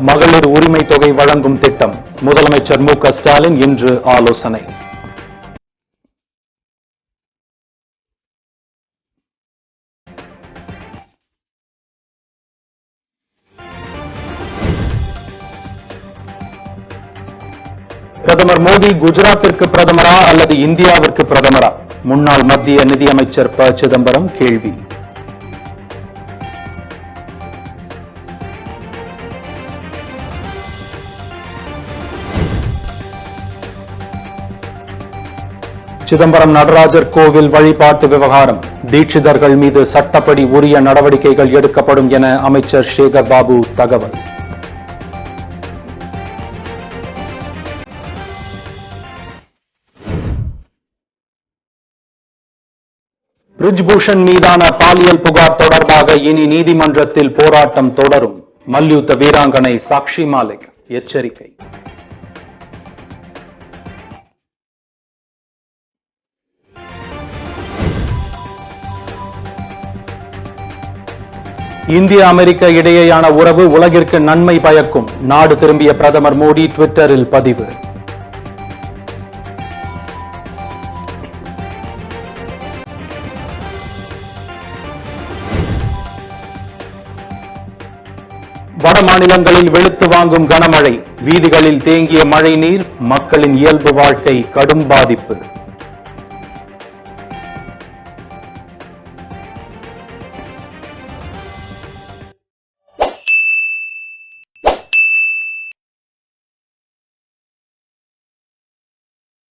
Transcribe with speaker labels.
Speaker 1: மகளிர் உரிமை தொகை வழங்கும் திட்டம் முதலமைச்சர் மு க ஸ்டாலின் இன்று ஆலோசனை. பிரதமர் மோடி குஜராத்திற்கு பிரதமரா அல்லது இந்தியாவிற்கு பிரதமரா? முன்னாள் மத்திய நிதியமைச்சர் ப சிதம்பரம் கேள்வி. சிதம்பரம் நடராஜர் கோவில் வழிபாட்டு விவகாரம், தீட்சிதர்கள் மீது சட்டப்படி உரிய நடவடிக்கைகள் எடுக்கப்படும் என அமைச்சர் சேகர் பாபு தகவல். பிரிஜ்பூஷன் மீதான பாலியல் புகார் தொடர்பாக இனி நீதிமன்றத்தில் போராட்டம் தொடரும். மல்யுத்த வீராங்கனை சாக்ஷி மாலிக் எச்சரிக்கை. இந்திய அமெரிக்க இடையேயான உறவு உலகிற்கு நன்மை பயக்கும். நாடு திரும்பிய பிரதமர் மோடி ட்விட்டரில் பதிவு. வட மாநிலங்களில் வெளுத்து வாங்கும் கனமழை, வீதிகளில் தேங்கிய மழை நீர், மக்களின் இயல்பு வாழ்க்கை கடும் பாதிப்பு.